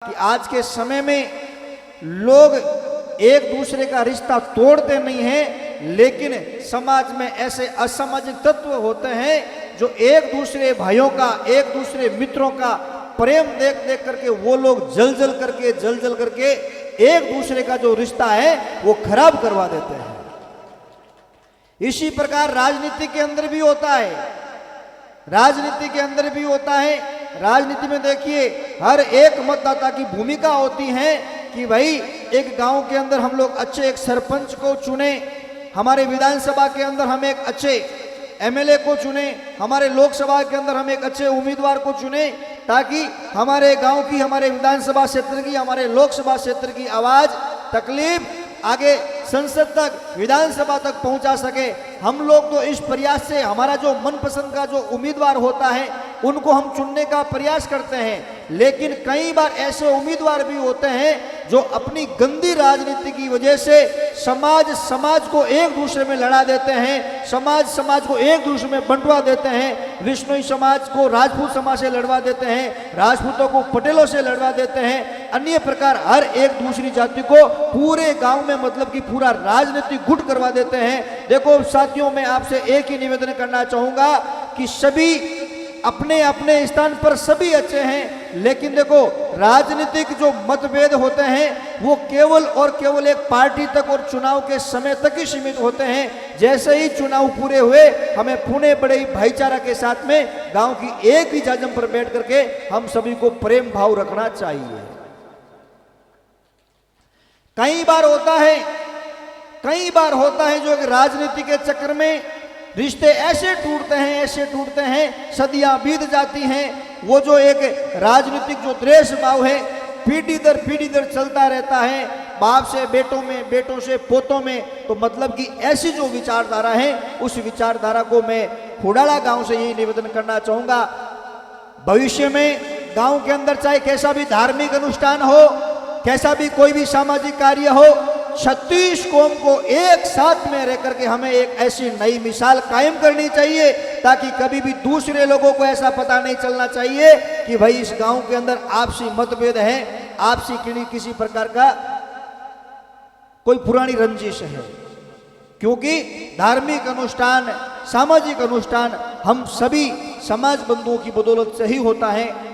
कि आज के समय में लोग एक दूसरे का रिश्ता तोड़ते नहीं हैं, लेकिन समाज में ऐसे असामाजिक तत्व होते हैं जो एक दूसरे भाइयों का, एक दूसरे मित्रों का प्रेम देख देख करके वो लोग जल जल करके एक दूसरे का जो रिश्ता है वो खराब करवा देते हैं। इसी प्रकार राजनीति के अंदर भी होता है, राजनीति के अंदर भी होता है। राजनीति में देखिए हर एक मतदाता की भूमिका होती है कि भाई एक गांव के अंदर हम लोग अच्छे एक सरपंच को चुने, हमारे विधानसभा के अंदर हम एक अच्छे एमएलए को चुने, हमारे लोकसभा के अंदर हम एक अच्छे उम्मीदवार को चुने, ताकि हमारे गांव की, हमारे विधानसभा क्षेत्र की, हमारे लोकसभा क्षेत्र की आवाज, तकलीफ आगे संसद तक, विधानसभा तक पहुंचा सके। हम लोग तो इस प्रयास से हमारा जो मनपसंद का जो उम्मीदवार होता है उनको हम चुनने का प्रयास करते हैं, लेकिन कई बार ऐसे उम्मीदवार भी होते हैं जो अपनी गंदी राजनीति की वजह से समाज को एक दूसरे में लड़ा देते हैं, समाज को एक दूसरे में बंटवा देते हैं। विष्णुई समाज को राजपूत समाज से लड़वा देते हैं, राजपूतों को पटेलों से लड़वा देते हैं, अन्य प्रकार हर एक दूसरी जाति को पूरे गांव में मतलब कि पूरा राजनीतिक गुट करवा देते हैं। देखो साथियों, मैं आपसे एक ही निवेदन करना चाहूंगा कि सभी अपने अपने स्थान पर सभी अच्छे हैं, लेकिन देखो राजनीतिक जो मतभेद होते हैं वो केवल और केवल एक पार्टी तक और चुनाव के समय तक ही सीमित होते हैं। जैसे ही चुनाव पूरे हुए हमें पुणे बड़े भाईचारा के साथ में गांव की एक ही जाजम पर बैठ करके हम सभी को प्रेम भाव रखना चाहिए। कई बार होता है जो राजनीति के चक्कर में रिश्ते ऐसे टूटते हैं, सदियां बीत जाती हैं। वो जो एक राजनीतिक जो द्वेष भाव है पीढ़ी दर चलता रहता है, बाप से बेटों में, बेटों से पोतों में। तो मतलब कि ऐसी जो विचारधारा है उस विचारधारा को मैं खुडाला गांव से यही निवेदन करना चाहूंगा, भविष्य में गांव के अंदर चाहे कैसा भी धार्मिक अनुष्ठान हो, कैसा भी कोई भी सामाजिक कार्य हो, 36 कौम को एक साथ में रह करके हमें एक ऐसी नई मिसाल कायम करनी चाहिए, ताकि कभी भी दूसरे लोगों को ऐसा पता नहीं चलना चाहिए कि भाई इस गांव के अंदर आपसी मतभेद है, आपसी किसी प्रकार का कोई पुरानी रंजिश है। क्योंकि धार्मिक अनुष्ठान, सामाजिक अनुष्ठान हम सभी समाज बंधुओं की बदौलत से ही होता है।